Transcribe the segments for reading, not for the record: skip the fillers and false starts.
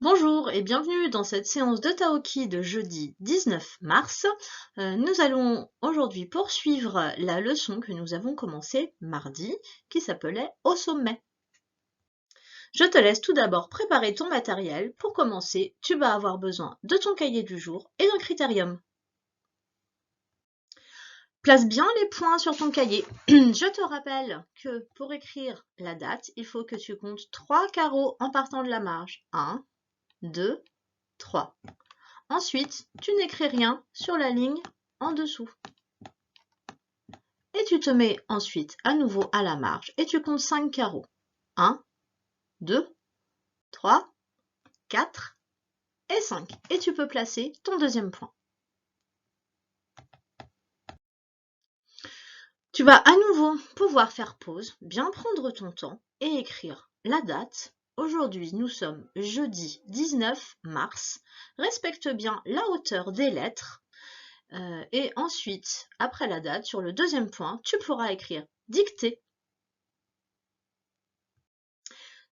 Bonjour et bienvenue dans cette séance de Taoki de jeudi 19 mars. Nous allons aujourd'hui poursuivre la leçon que nous avons commencée mardi qui s'appelait Au sommet. Je te laisse tout d'abord préparer ton matériel. Pour commencer, tu vas avoir besoin de ton cahier du jour et d'un critérium. Place bien les points sur ton cahier. Je te rappelle que pour écrire la date, il faut que tu comptes 3 carreaux en partant de la marge. 1, 2, 3. Ensuite, tu n'écris rien sur la ligne en dessous. Et tu te mets ensuite à nouveau à la marge et tu comptes 5 carreaux. 1, 2, 3, 4 et 5. Et tu peux placer ton deuxième point. Tu vas à nouveau pouvoir faire pause, bien prendre ton temps et écrire la date. Aujourd'hui, nous sommes jeudi 19 mars. Respecte bien la hauteur des lettres. Et ensuite, après la date, sur le deuxième point, tu pourras écrire dictée.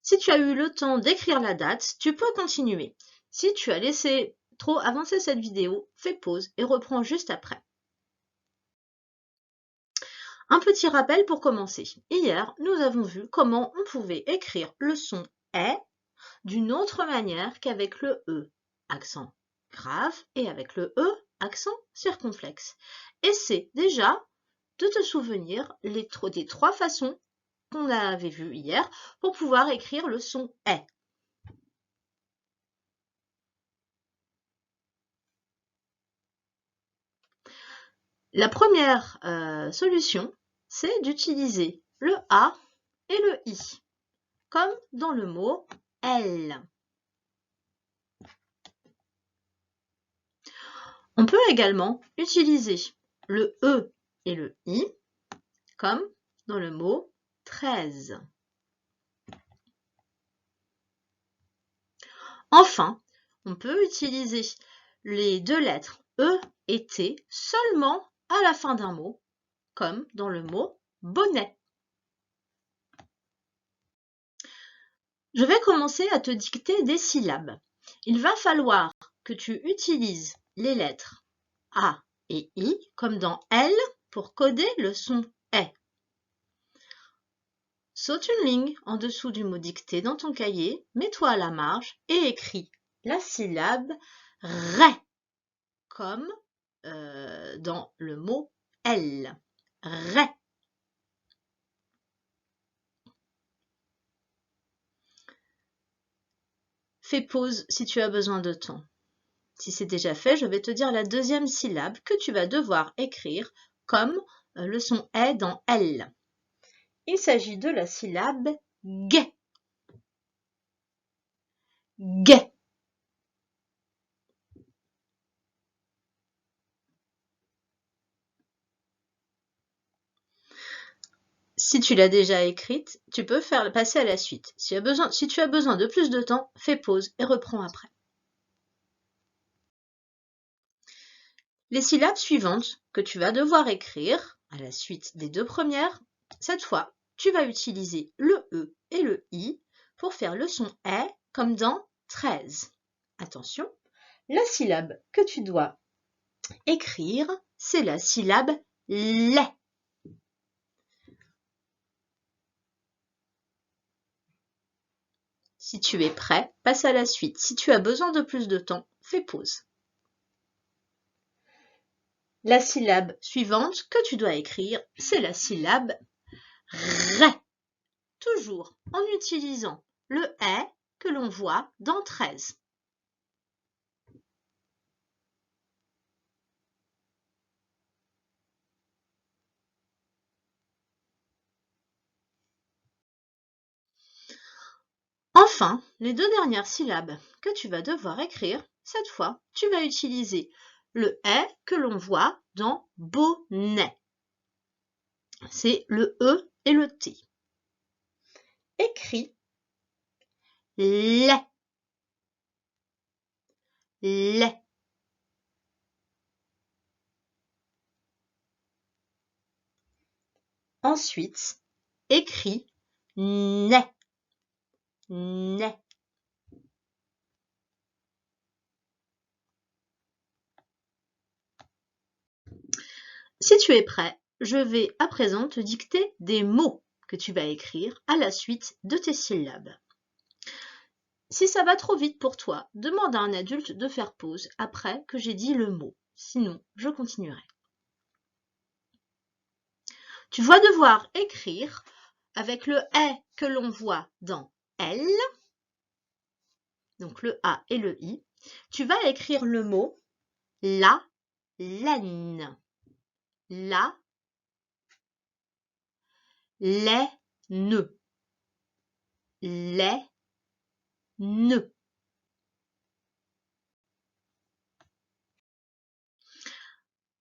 Si tu as eu le temps d'écrire la date, tu peux continuer. Si tu as laissé trop avancer cette vidéo, fais pause et reprends juste après. Un petit rappel pour commencer. Hier, nous avons vu comment on pouvait écrire le son « est » d'une autre manière qu'avec le « e », accent grave, et avec le « e », accent circonflexe. Essaie déjà de te souvenir des 3 façons qu'on avait vues hier pour pouvoir écrire le son « est ». La première solution, c'est d'utiliser le A et le I, comme dans le mot « elle ». On peut également utiliser le E et le I, comme dans le mot « 13 ». Enfin, on peut utiliser les 2 lettres E et T seulement à la fin d'un mot, comme dans le mot « bonnet ». Je vais commencer à te dicter des syllabes. Il va falloir que tu utilises les lettres A et I comme dans elle pour coder le son est. Saute une ligne en dessous du mot dicté dans ton cahier, mets-toi à la marge et écris la syllabe ré comme dans le mot elle. Ré. Fais pause si tu as besoin de temps. Si c'est déjà fait, je vais te dire la deuxième syllabe que tu vas devoir écrire comme le son est dans elle. Il s'agit de la syllabe gue. Gue. Si tu l'as déjà écrite, tu peux passer à la suite. Si tu as besoin de plus de temps, fais pause et reprends après. Les syllabes suivantes que tu vas devoir écrire à la suite des 2 premières, cette fois, tu vas utiliser le E et le I pour faire le son est comme dans 13. Attention, la syllabe que tu dois écrire, c'est la syllabe lait. Si tu es prêt, passe à la suite. Si tu as besoin de plus de temps, fais pause. La syllabe suivante que tu dois écrire, c'est la syllabe ré. Toujours en utilisant le est que l'on voit dans 13. Enfin, les 2 dernières syllabes que tu vas devoir écrire, cette fois, tu vas utiliser le est que l'on voit dans bonnet. C'est le E et le T. Écris lait. Lait. Ensuite, écris nez. Nez. Si tu es prêt, je vais à présent te dicter des mots que tu vas écrire à la suite de tes syllabes. Si ça va trop vite pour toi, demande à un adulte de faire pause après que j'ai dit le mot. Sinon, je continuerai. Tu vas devoir écrire avec le « est » que l'on voit dans « L », donc le « A » et le « I », tu vas écrire le mot « la laine ». La laine. Laine.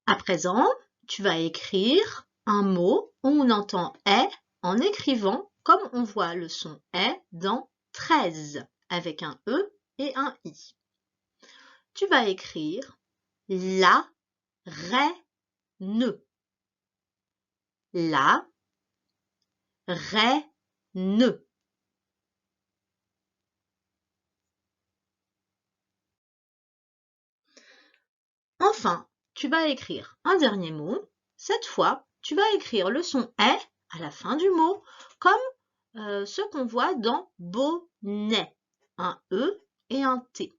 À présent, tu vas écrire un mot où on entend « est » en écrivant comme on voit le son « est » dans 13 avec un « e » et un « i ». Tu vas écrire la reine. La reine. Enfin, tu vas écrire un dernier mot. Cette fois, tu vas écrire le son « est » à la fin du mot, comme ce qu'on voit dans « bonnet », un « e » et un « t ».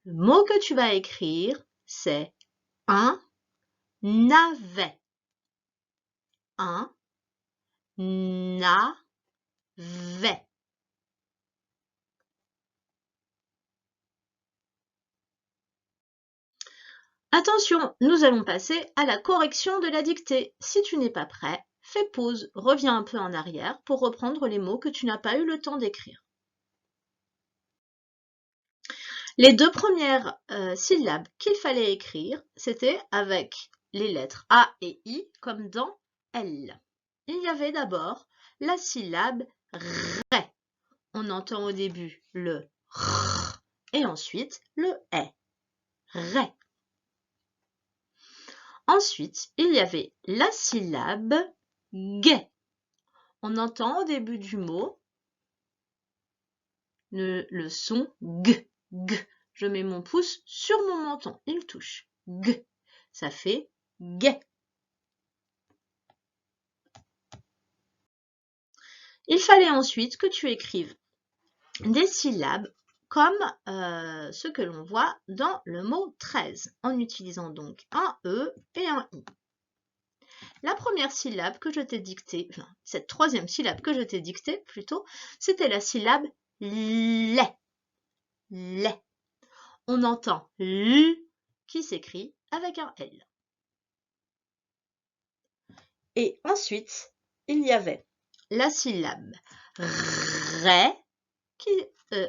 Le mot que tu vas écrire, c'est « un navet ». Un navet. Attention, nous allons passer à la correction de la dictée. Si tu n'es pas prêt, fais pause, reviens un peu en arrière pour reprendre les mots que tu n'as pas eu le temps d'écrire. Les deux premières syllabes qu'il fallait écrire, c'était avec les lettres A et I comme dans L. Il y avait d'abord la syllabe RE. On entend au début le R et ensuite le E. RE. Ensuite, il y avait la syllabe G. On entend au début du mot le son G. G. Je mets mon pouce sur mon menton, il touche. G. Ça fait G. Il fallait ensuite que tu écrives des syllabes comme ce que l'on voit dans le mot 13, en utilisant donc un E et un I. La première syllabe que je t'ai dictée, enfin, cette troisième syllabe que je t'ai dictée plutôt, c'était la syllabe lait. Lait. On entend L qui s'écrit avec un L. Et ensuite, il y avait la syllabe RE qui,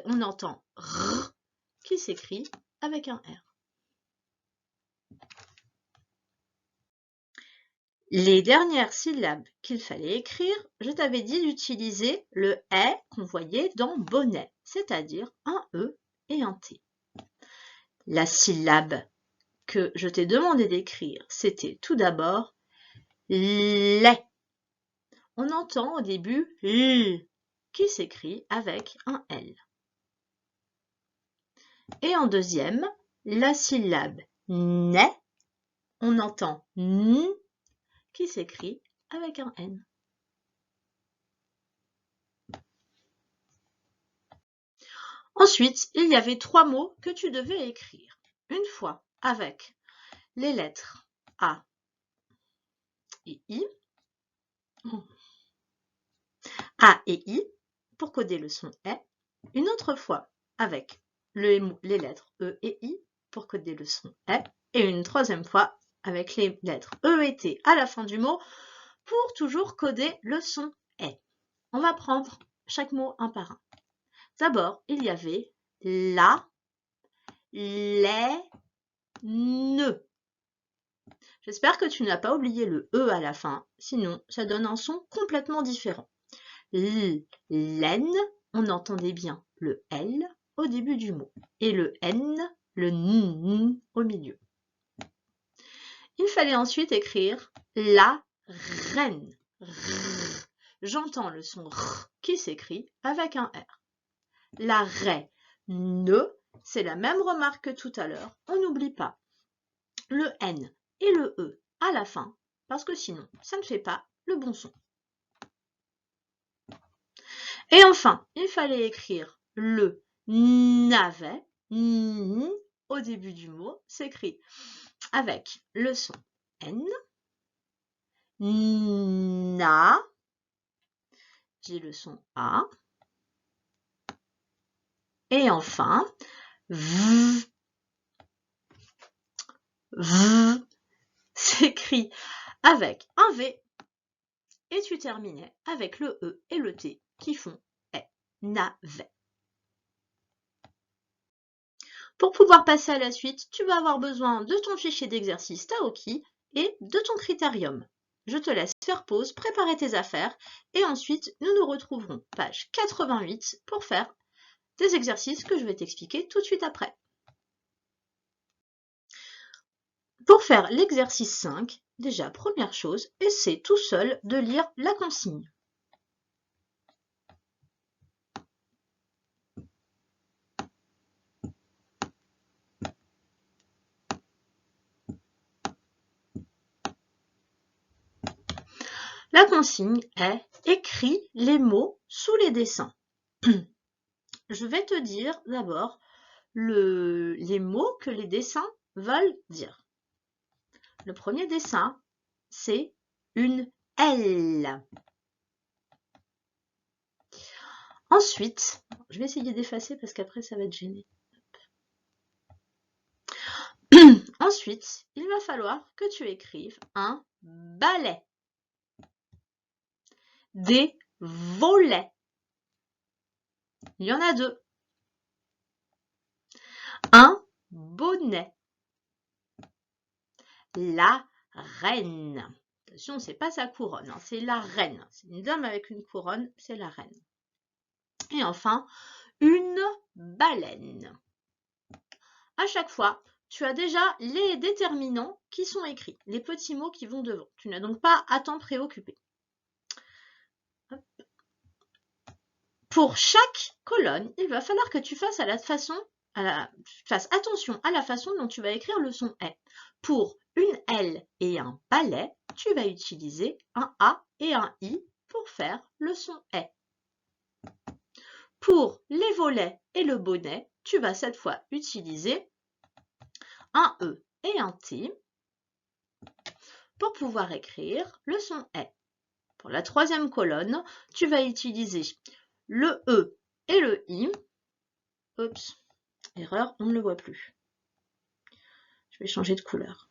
on entend R qui s'écrit avec un R. Les dernières syllabes qu'il fallait écrire, je t'avais dit d'utiliser le « est » qu'on voyait dans bonnet, c'est-à-dire un E et un T. La syllabe que je t'ai demandé d'écrire, c'était tout d'abord lait. On entend au début L qui s'écrit avec un L. Et en deuxième, la syllabe nez, on entend N qui s'écrit avec un N. Ensuite, il y avait trois mots que tu devais écrire. Une fois avec les lettres A et I. A et I pour coder le son « est ». Une autre fois avec les lettres E et I pour coder le son « est ». Et une troisième fois avec les lettres E et T à la fin du mot pour toujours coder le son « est ». On va prendre chaque mot un par un. D'abord, il y avait la, les, ne. J'espère que tu n'as pas oublié le E à la fin, sinon ça donne un son complètement différent. Laine, on entendait bien le L au début du mot et le N, le N au milieu. Il fallait ensuite écrire la reine. J'entends le son R qui s'écrit avec un R. La reine, c'est la même remarque que tout à l'heure. On n'oublie pas le N et le E à la fin, parce que sinon, ça ne fait pas le bon son. Et enfin, il fallait écrire le navet, au début du mot, s'écrit avec le son N, na, j'ai le son A, et enfin, v, s'écrit avec un V, et tu terminais avec le E et le T qui font navet. Pour pouvoir passer à la suite, tu vas avoir besoin de ton fichier d'exercice Taoki et de ton critérium. Je te laisse faire pause, préparer tes affaires et ensuite nous nous retrouverons page 88 pour faire des exercices que je vais t'expliquer tout de suite après. Pour faire l'exercice 5, déjà première chose, essaie tout seul de lire la consigne. La consigne est « Écris les mots sous les dessins ». Je vais te dire d'abord les mots que les dessins veulent dire. Le premier dessin, c'est une L. Ensuite, je vais essayer d'effacer parce qu'après ça va te gêner. Ensuite, il va falloir que tu écrives un balai, des volets. Il y en a deux. Un bonnet. La reine. Attention, c'est pas sa couronne, hein, c'est la reine. C'est une dame avec une couronne, c'est la reine. Et enfin, une baleine. À chaque fois, tu as déjà les déterminants qui sont écrits, les petits mots qui vont devant. Tu n'as donc pas à t'en préoccuper. Pour chaque colonne, il va falloir que tu fasses attention à la façon dont tu vas écrire le son « est ». Pour une L et un balai, tu vas utiliser un A et un I pour faire le son « est ». Pour les volets et le bonnet, tu vas cette fois utiliser un E et un T pour pouvoir écrire le son « est ». Pour la troisième colonne, tu vas utiliser le E et le I. Oups, erreur, on ne le voit plus. Je vais changer de couleur.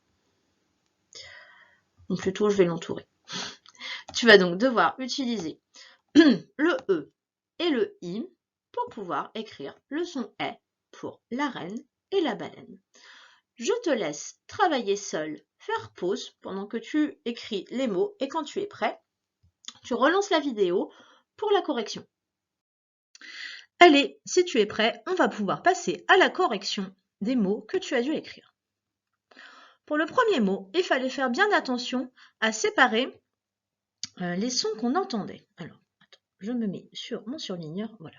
Ou plutôt, je vais l'entourer. Tu vas donc devoir utiliser le E et le I pour pouvoir écrire le son « est » pour la reine et la baleine. Je te laisse travailler seul, faire pause pendant que tu écris les mots et quand tu es prêt, tu relances la vidéo pour la correction. Allez, si tu es prêt, on va pouvoir passer à la correction des mots que tu as dû écrire. Pour le premier mot, il fallait faire bien attention à séparer les sons qu'on entendait. Alors, attends, je me mets sur mon surligneur, voilà.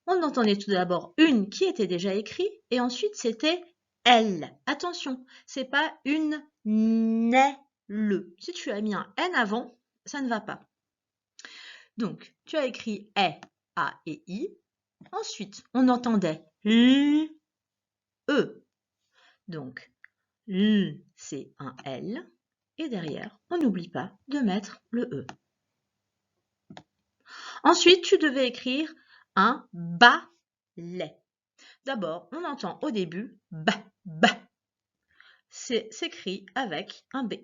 On entendait tout d'abord une qui était déjà écrite et ensuite c'était L. Attention, c'est pas une le. Si tu as mis un N avant, ça ne va pas. Donc, tu as écrit E, A et I. Ensuite, on entendait L, E. Donc, L, c'est un L. Et derrière, on n'oublie pas de mettre le E. Ensuite, tu devais écrire un balai. D'abord, on entend au début ba, ba. S'écrit avec un B.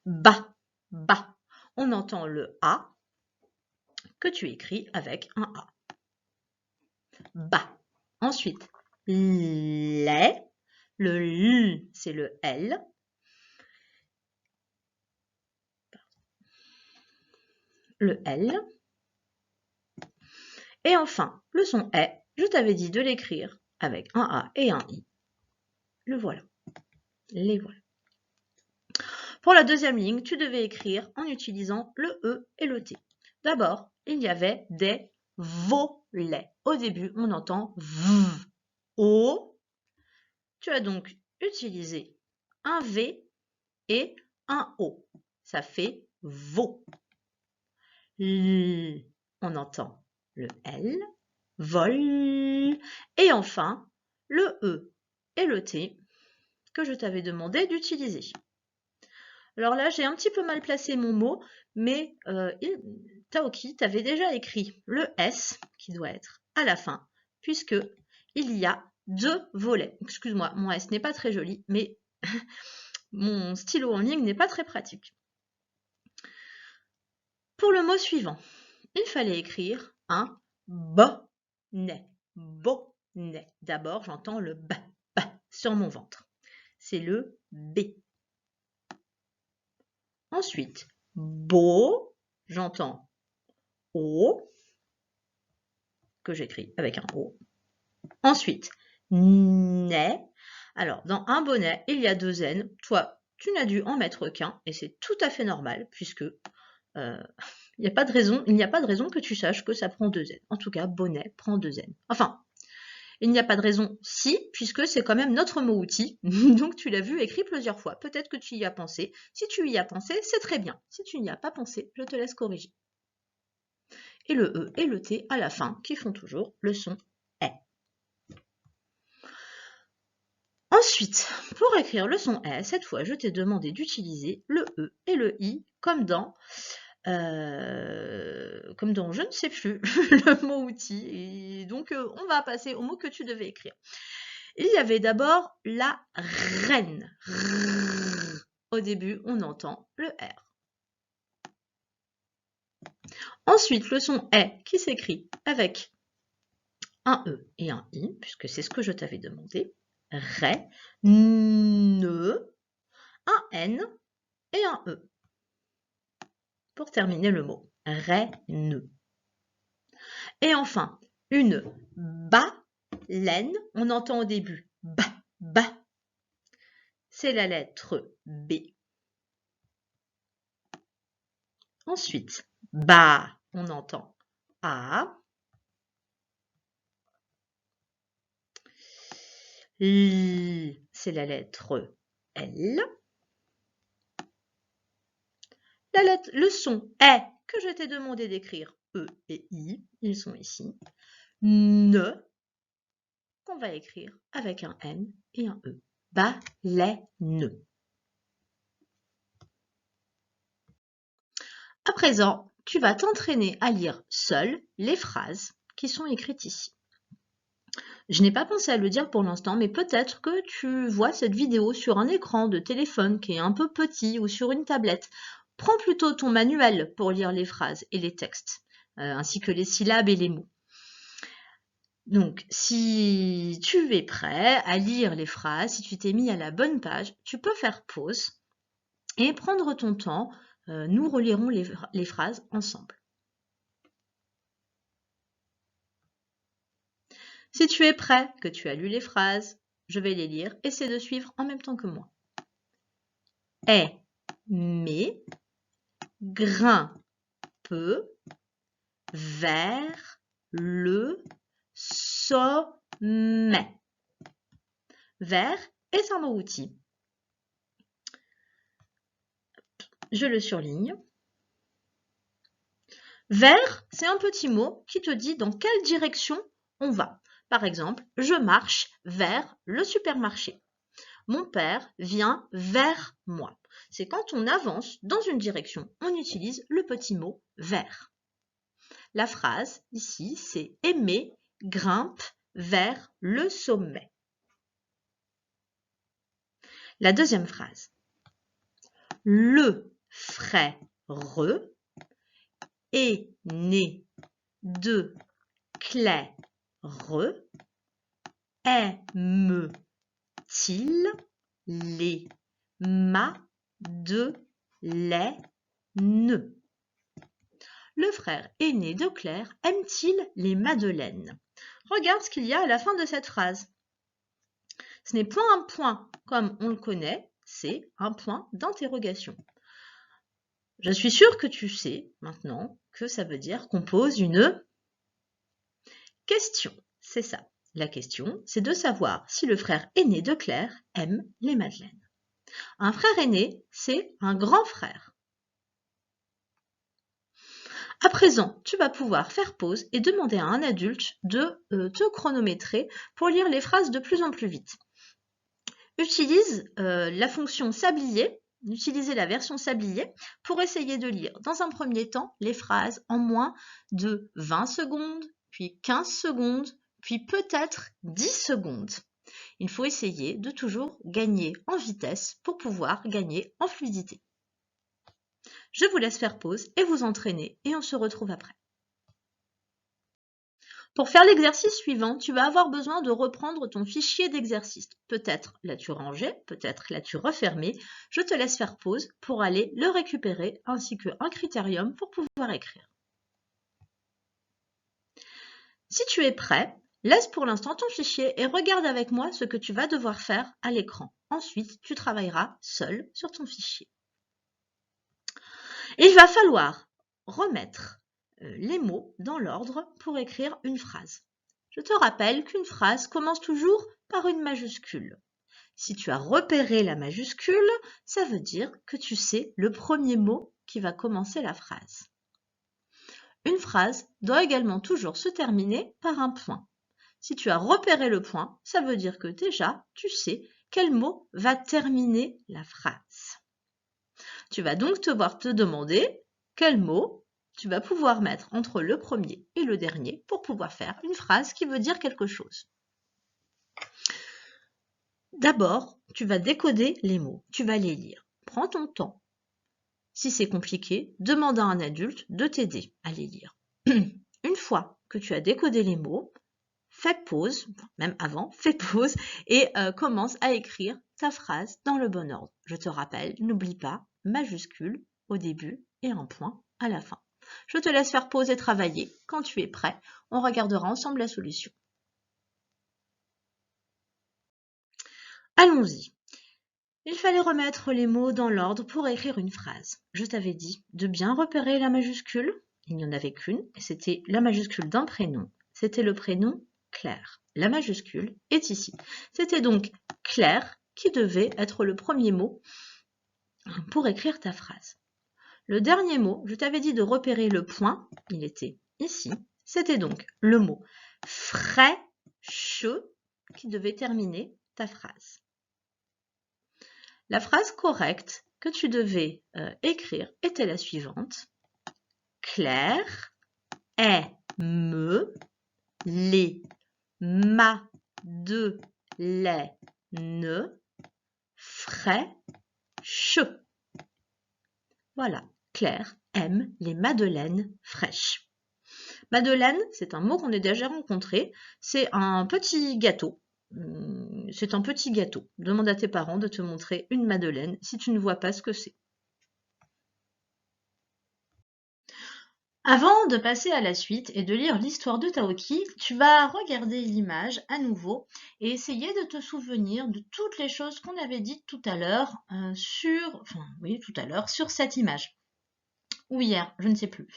Ba, ba. On entend le A que tu écris avec un A. Ba. Ensuite, les. Le L, c'est le L. Le L. Et enfin, le son est, je t'avais dit de l'écrire avec un A et un I. Le voilà. Les voilà. Pour la deuxième ligne, tu devais écrire en utilisant le E et le T. D'abord, il y avait des volets. Au début, on entend V, O. Tu as donc utilisé un V et un O. Ça fait veau. On entend le L, vol. Et enfin, le E et le T que je t'avais demandé d'utiliser. Alors là, j'ai un petit peu mal placé mon mot, mais Taoki t'avait déjà écrit le S qui doit être à la fin, puisque il y a 2 volets. Excuse-moi, mon S n'est pas très joli, mais mon stylo en ligne n'est pas très pratique. Pour le mot suivant, il fallait écrire un bonnet. Bonnet. D'abord, j'entends le B sur mon ventre. C'est le B. Ensuite, beau, j'entends O, que j'écris avec un O. Ensuite, nez. Alors, dans un bonnet, il y a 2 N. Toi, tu n'as dû en mettre qu'un, et c'est tout à fait normal, puisque il n'y a pas de raison que tu saches que ça prend 2 N. En tout cas, bonnet prend 2 N. Enfin, il n'y a pas de raison si, puisque c'est quand même notre mot outil, donc tu l'as vu écrit plusieurs fois. Peut-être que tu y as pensé. Si tu y as pensé, c'est très bien. Si tu n'y as pas pensé, je te laisse corriger. Et le E et le T à la fin, qui font toujours le son E. Ensuite, pour écrire le son E, cette fois, je t'ai demandé d'utiliser le E et le I comme dans je ne sais plus le mot outil. Et donc, on va passer au mot que tu devais écrire. Il y avait d'abord la reine. Au début, on entend le R. Ensuite, le son E qui s'écrit avec un E et un I, puisque c'est ce que je t'avais demandé. Ré, ne, un N et un E. Pour terminer le mot. Reine. Et enfin, une baleine. On entend au début ba. C'est la lettre B. Ensuite, ba, on entend A. L, c'est la lettre L. Le son est que je t'ai demandé d'écrire E et I, ils sont ici. Ne, qu'on va écrire avec un N et un E. Baleine. À présent, tu vas t'entraîner à lire seul les phrases qui sont écrites ici. Je n'ai pas pensé à le dire pour l'instant, mais peut-être que tu vois cette vidéo sur un écran de téléphone qui est un peu petit ou sur une tablette. Prends plutôt ton manuel pour lire les phrases et les textes, ainsi que les syllabes et les mots. Donc, si tu es prêt à lire les phrases, si tu t'es mis à la bonne page, tu peux faire pause et prendre ton temps. Nous relirons les phrases ensemble. Si tu es prêt, que tu as lu les phrases, je vais les lire. Essaie de suivre en même temps que moi. Mais, grimpe vers le sommet. Vers est un mot outil. Je le surligne. Vers, c'est un petit mot qui te dit dans quelle direction on va. Par exemple, je marche vers le supermarché. Mon père vient vers moi. C'est quand on avance dans une direction, on utilise le petit mot vers. La phrase ici, c'est Aimé grimpe vers le sommet. La deuxième phrase. Le frère est né de Claire. Aime-t-il les madeleines? Le frère aîné de Claire aime-t-il les madeleines? Regarde ce qu'il y a à la fin de cette phrase. Ce n'est point un point comme on le connaît, c'est un point d'interrogation. Je suis sûre que tu sais maintenant que ça veut dire qu'on pose une question. C'est ça. La question, c'est de savoir si le frère aîné de Claire aime les madeleines. Un frère aîné, c'est un grand frère. À présent, tu vas pouvoir faire pause et demander à un adulte de te chronométrer pour lire les phrases de plus en plus vite. Utilise la fonction sablier, utilisez la version sablier pour essayer de lire dans un premier temps les phrases en moins de 20 secondes, puis 15 secondes, puis peut-être 10 secondes. Il faut essayer de toujours gagner en vitesse pour pouvoir gagner en fluidité. Je vous laisse faire pause et vous entraîner et on se retrouve après. Pour faire l'exercice suivant, tu vas avoir besoin de reprendre ton fichier d'exercice. Peut-être l'as-tu rangé, peut-être l'as-tu refermé. Je te laisse faire pause pour aller le récupérer ainsi qu'un critérium pour pouvoir écrire. Si tu es prêt, laisse pour l'instant ton fichier et regarde avec moi ce que tu vas devoir faire à l'écran. Ensuite, tu travailleras seul sur ton fichier. Il va falloir remettre les mots dans l'ordre pour écrire une phrase. Je te rappelle qu'une phrase commence toujours par une majuscule. Si tu as repéré la majuscule, ça veut dire que tu sais le premier mot qui va commencer la phrase. Une phrase doit également toujours se terminer par un point. Si tu as repéré le point, ça veut dire que déjà, tu sais quel mot va terminer la phrase. Tu vas donc devoir te demander quel mot tu vas pouvoir mettre entre le premier et le dernier pour pouvoir faire une phrase qui veut dire quelque chose. D'abord, tu vas décoder les mots, tu vas les lire. Prends ton temps. Si c'est compliqué, demande à un adulte de t'aider à les lire. Une fois que tu as décodé les mots, fais pause, même avant, fais pause et commence à écrire ta phrase dans le bon ordre. Je te rappelle, n'oublie pas, majuscule au début et un point à la fin. Je te laisse faire pause et travailler. Quand tu es prêt, on regardera ensemble la solution. Allons-y. Il fallait remettre les mots dans l'ordre pour écrire une phrase. Je t'avais dit de bien repérer la majuscule. Il n'y en avait qu'une, et c'était la majuscule d'un prénom. C'était le prénom Claire. La majuscule est ici. C'était donc Claire qui devait être le premier mot pour écrire ta phrase. Le dernier mot, je t'avais dit de repérer le point, il était ici. C'était donc le mot fraîche qui devait terminer ta phrase. La phrase correcte que tu devais écrire était la suivante. Claire aime les madeleines fraîches. Voilà, Claire aime les madeleines fraîches. Madeleine, c'est un mot qu'on a déjà rencontré. C'est un petit gâteau. C'est un petit gâteau. Demande à tes parents de te montrer une madeleine si tu ne vois pas ce que c'est. Avant de passer à la suite et de lire l'histoire de Taoki, tu vas regarder l'image à nouveau et essayer de te souvenir de toutes les choses qu'on avait dites tout à l'heure sur cette image. Ou hier, je ne sais plus.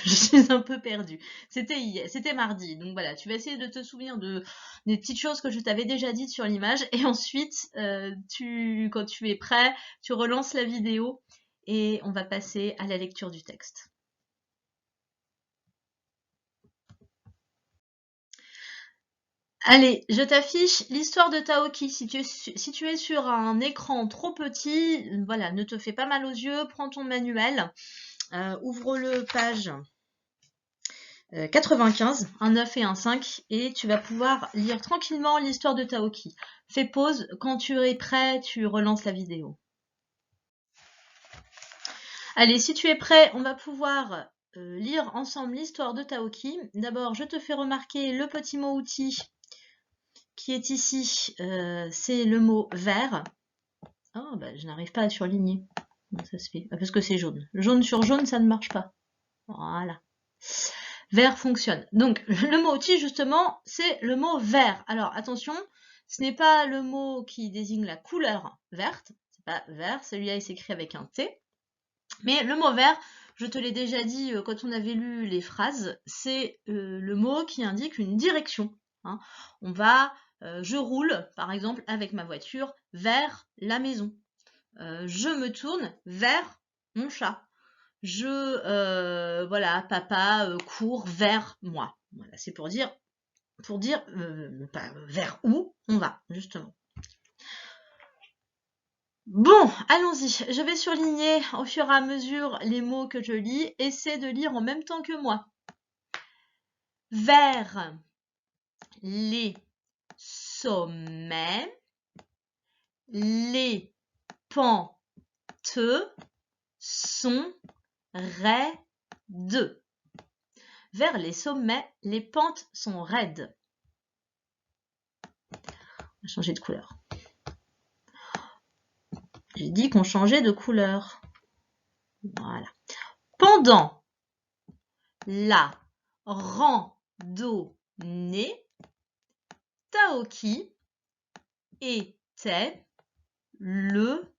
Je suis un peu perdue. C'était mardi. Donc voilà, tu vas essayer de te souvenir des petites choses que je t'avais déjà dites sur l'image. Et ensuite, quand tu es prêt, tu relances la vidéo et on va passer à la lecture du texte. Allez, je t'affiche l'histoire de Taoki. Si tu es sur un écran trop petit, voilà, ne te fais pas mal aux yeux, prends ton manuel. Ouvre-le page 95, un 9 et un 5, et tu vas pouvoir lire tranquillement l'histoire de Taoki. Fais pause, quand tu es prêt, tu relances la vidéo. Allez, si tu es prêt, on va pouvoir lire ensemble l'histoire de Taoki. D'abord, je te fais remarquer le petit mot outil qui est ici, c'est le mot vert. Oh, bah, je n'arrive pas à surligner. Comment ça se fait? Parce que c'est jaune. Jaune sur jaune, ça ne marche pas. Voilà. Vert fonctionne. Donc, le mot outil, justement, c'est le mot vert. Alors, attention, ce n'est pas le mot qui désigne la couleur verte. C'est pas vert, celui-là, il s'écrit avec un T. Mais le mot vert, je te l'ai déjà dit quand on avait lu les phrases, c'est le mot qui indique une direction. hein. Je roule, par exemple, avec ma voiture vers la maison. Je me tourne vers mon chat. Voilà, papa court vers moi. Voilà, c'est pour dire vers où on va, justement. Bon, allons-y. Je vais surligner au fur et à mesure les mots que je lis. Essaie de lire en même temps que moi. Vers les sommets, les pentes sont raides. Vers les sommets, les pentes sont raides. On va changer de couleur. J'ai dit qu'on changeait de couleur. Voilà. Pendant la randonnée, Taoki était le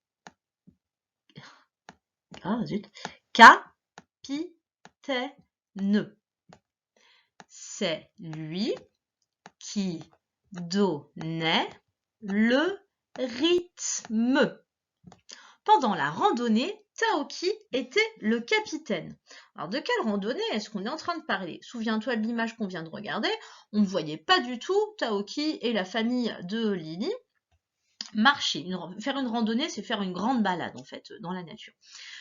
capitaine. C'est lui qui donnait le rythme. Pendant la randonnée, Taoki était le capitaine. Alors de quelle randonnée est-ce qu'on est en train de parler? Souviens-toi de l'image qu'on vient de regarder. On ne voyait pas du tout Taoki et la famille de Lily marcher. Faire une randonnée, c'est faire une grande balade en fait dans la nature.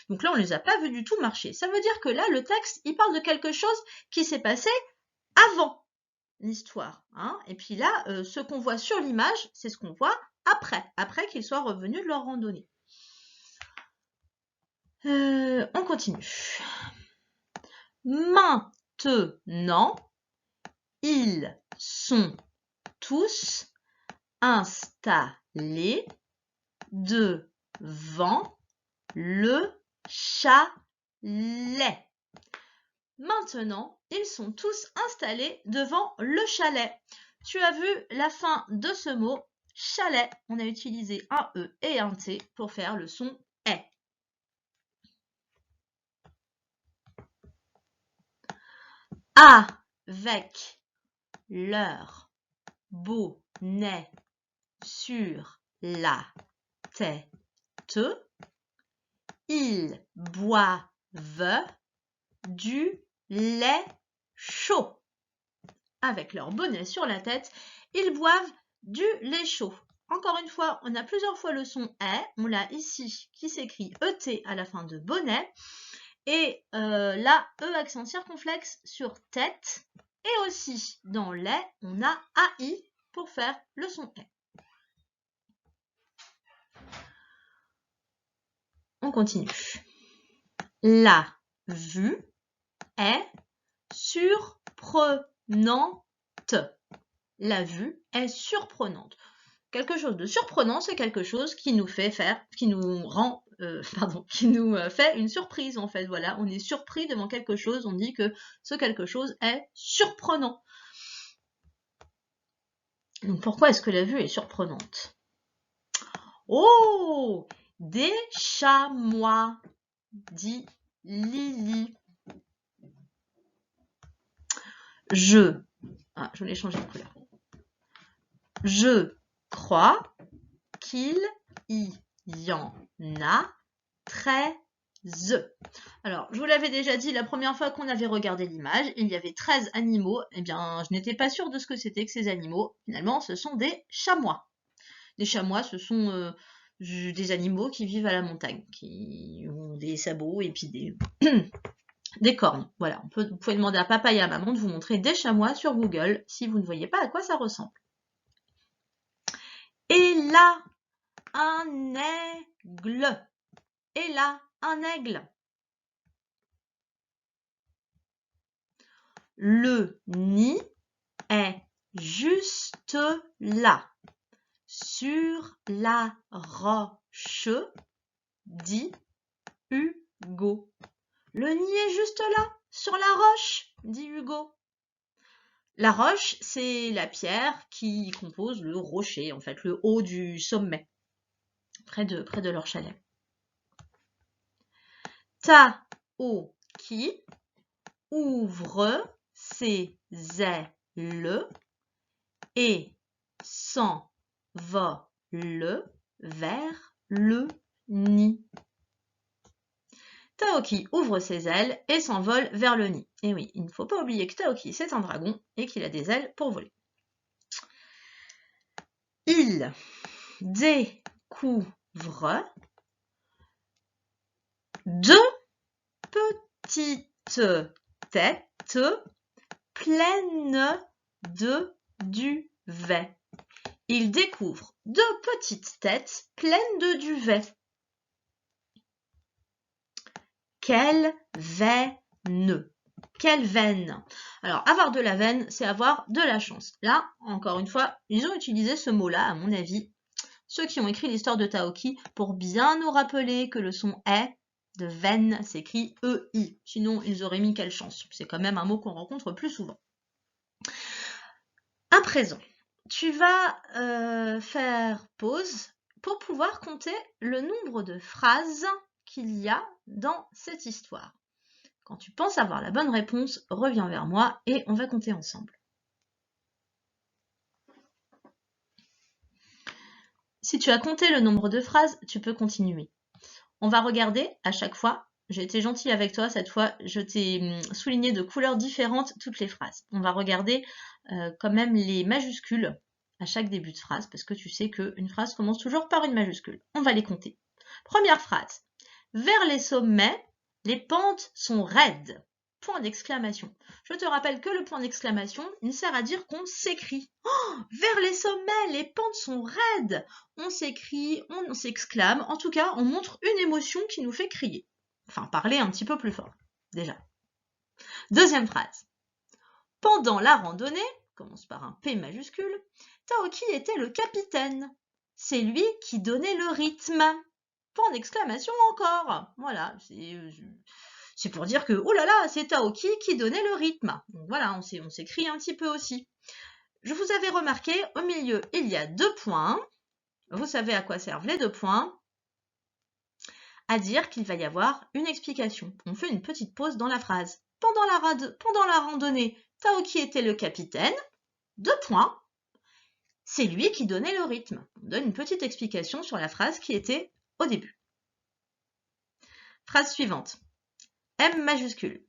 Donc là, on ne les a pas vus du tout marcher. Ça veut dire que là, le texte, il parle de quelque chose qui s'est passé avant l'histoire. Hein. Et puis là, ce qu'on voit sur l'image, c'est ce qu'on voit après qu'ils soient revenus de leur randonnée. On continue. Maintenant, ils sont tous installés devant le chalet. Maintenant, ils sont tous installés devant le chalet. Tu as vu la fin de ce mot, chalet. On a utilisé un E et un T pour faire le son est. Avec leur bonnet sur la tête, ils boivent du lait chaud. Avec leur bonnet sur la tête, ils boivent du lait chaud. Encore une fois, on a plusieurs fois le son est. On l'a ici qui s'écrit ET à la fin de bonnet. Et là, E accent circonflexe sur tête. Et aussi, dans lait, on a AI pour faire le son est. On continue. La vue est surprenante. La vue est surprenante. Quelque chose de surprenant, c'est quelque chose qui nous fait qui nous fait une surprise en fait. Voilà, on est surpris devant quelque chose, on dit que ce quelque chose est surprenant. Donc pourquoi est-ce que la vue est surprenante? Oh, des chamois, dit Lily. Je voulais changer de couleur. Je crois qu'il y en a 13. Alors, je vous l'avais déjà dit la première fois qu'on avait regardé l'image, il y avait 13 animaux. Eh bien, je n'étais pas sûre de ce que c'était que ces animaux. Finalement, ce sont des chamois. Les chamois, ce sont des animaux qui vivent à la montagne, qui ont des sabots et puis des cornes. Voilà, vous pouvez demander à papa et à maman de vous montrer des chamois sur Google si vous ne voyez pas à quoi ça ressemble. Et là, un aigle. Et là, un aigle. Le nid est juste là, sur la roche, dit Hugo. Le nid est juste là, sur la roche, dit Hugo. La roche, c'est la pierre qui compose le rocher, en fait, le haut du sommet, près de leur chalet. Taoki ouvre ses ailes et s'envole vers le nid. Taoki ouvre ses ailes et s'envole vers le nid. Et oui, il ne faut pas oublier que Taoki, c'est un dragon et qu'il a des ailes pour voler. Il découvre deux petites têtes pleines de duvet. Il découvre deux petites têtes pleines de duvet. Quelle veine! Quelle veine! Alors, avoir de la veine, c'est avoir de la chance. Là, encore une fois, ils ont utilisé ce mot-là, à mon avis, ceux qui ont écrit l'histoire de Taoki, pour bien nous rappeler que le son est de veine s'écrit EI. Sinon, ils auraient mis quelle chance. C'est quand même un mot qu'on rencontre plus souvent. À présent, tu vas faire pause pour pouvoir compter le nombre de phrases qu'il y a dans cette histoire. Quand tu penses avoir la bonne réponse, reviens vers moi et on va compter ensemble. Si tu as compté le nombre de phrases, tu peux continuer. On va regarder à chaque fois. J'ai été gentille avec toi cette fois, je t'ai souligné de couleurs différentes toutes les phrases. On va regarder quand même les majuscules à chaque début de phrase parce que tu sais qu'une phrase commence toujours par une majuscule. On va les compter. Première phrase. Vers les sommets, les pentes sont raides. Point d'exclamation. Je te rappelle que le point d'exclamation, il sert à dire qu'on s'écrie. Oh, vers les sommets, les pentes sont raides. On s'écrie, on s'exclame. En tout cas, on montre une émotion qui nous fait crier. Enfin, parler un petit peu plus fort, déjà. Deuxième phrase. Pendant la randonnée, commence par un P majuscule, Taoki était le capitaine. C'est lui qui donnait le rythme. Point d'exclamation encore. Voilà, c'est pour dire que, oh là là, c'est Taoki qui donnait le rythme. Donc voilà, on s'écrit un petit peu aussi. Je vous avais remarqué, au milieu, il y a 2 points. Vous savez à quoi servent les 2 points? À dire qu'il va y avoir une explication. On fait une petite pause dans la phrase. Pendant la randonnée, Taoki était le capitaine. 2 points. C'est lui qui donnait le rythme. On donne une petite explication sur la phrase qui était au début. Phrase suivante. M majuscule.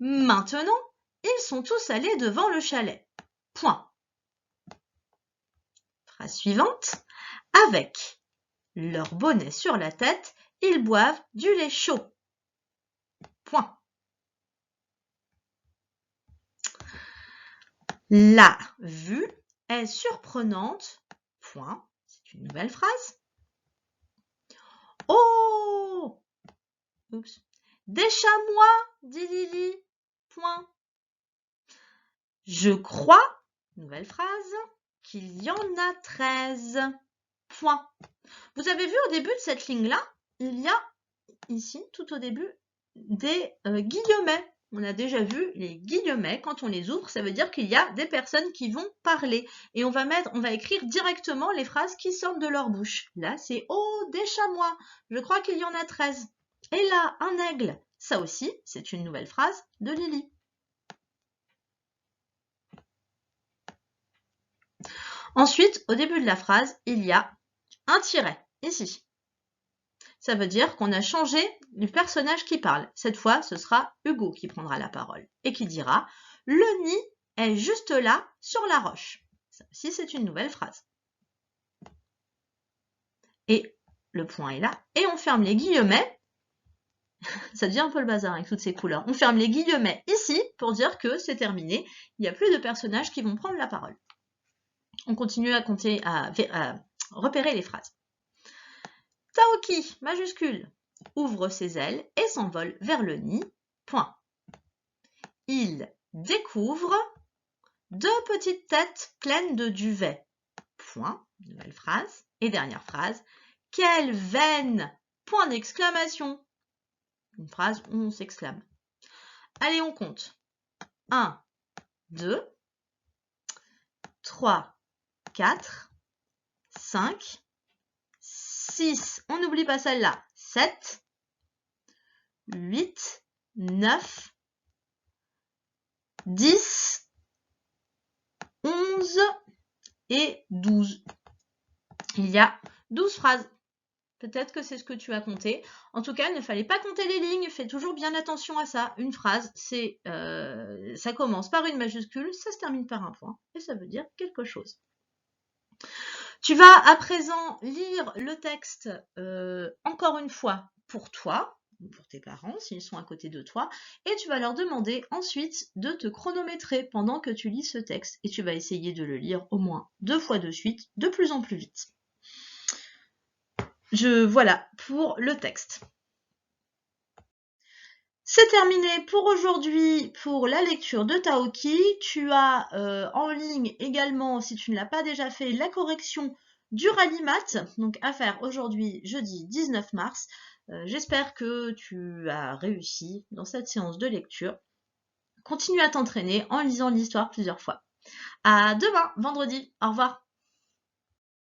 Maintenant, ils sont tous allés devant le chalet. Point. Phrase suivante. Avec leur bonnet sur la tête, ils boivent du lait chaud. Point. La vue est surprenante. Point. C'est une nouvelle phrase. Oh! Oups. Des chamois, dit Lily. Point. Je crois, nouvelle phrase, qu'il y en a 13. Point. Vous avez vu au début de cette ligne-là, il y a ici, tout au début, des guillemets. On a déjà vu les guillemets, quand on les ouvre, ça veut dire qu'il y a des personnes qui vont parler. Et on va écrire directement les phrases qui sortent de leur bouche. Là, c'est « Oh, des chamois, je crois qu'il y en a 13. » Et là, un aigle. Ça aussi, c'est une nouvelle phrase de Lily. Ensuite, au début de la phrase, il y a un tiret, ici. Ça veut dire qu'on a changé du personnage qui parle. Cette fois, ce sera Hugo qui prendra la parole et qui dira « Le nid est juste là, sur la roche ». Ça aussi, c'est une nouvelle phrase. Et le point est là. Et on ferme les guillemets. Ça devient un peu le bazar avec toutes ces couleurs. On ferme les guillemets ici pour dire que c'est terminé. Il n'y a plus de personnages qui vont prendre la parole. On continue à compter, à repérer les phrases. Taoki, majuscule, ouvre ses ailes et s'envole vers le nid. Point. Il découvre 2 petites têtes pleines de duvet. Point. Nouvelle phrase. Et dernière phrase. Quelle veine! Point d'exclamation. Une phrase où on s'exclame. Allez, on compte. 1, 2, 3, 4, 5, 6, on n'oublie pas celle-là, 7, 8, 9, 10, 11 et 12. Il y a 12 phrases. Peut-être que c'est ce que tu as compté. En tout cas, il ne fallait pas compter les lignes. Fais toujours bien attention à ça. Une phrase, ça commence par une majuscule, ça se termine par un point et ça veut dire quelque chose. Tu vas à présent lire le texte encore une fois pour toi, ou pour tes parents s'ils sont à côté de toi, et tu vas leur demander ensuite de te chronométrer pendant que tu lis ce texte et tu vas essayer de le lire au moins 2 fois de suite, de plus en plus vite. Voilà pour le texte. C'est terminé pour aujourd'hui pour la lecture de Taoki. Tu as en ligne également, si tu ne l'as pas déjà fait, la correction du rallymat, donc à faire aujourd'hui, jeudi 19 mars. J'espère que tu as réussi dans cette séance de lecture. Continue à t'entraîner en lisant l'histoire plusieurs fois. À demain, vendredi. Au revoir.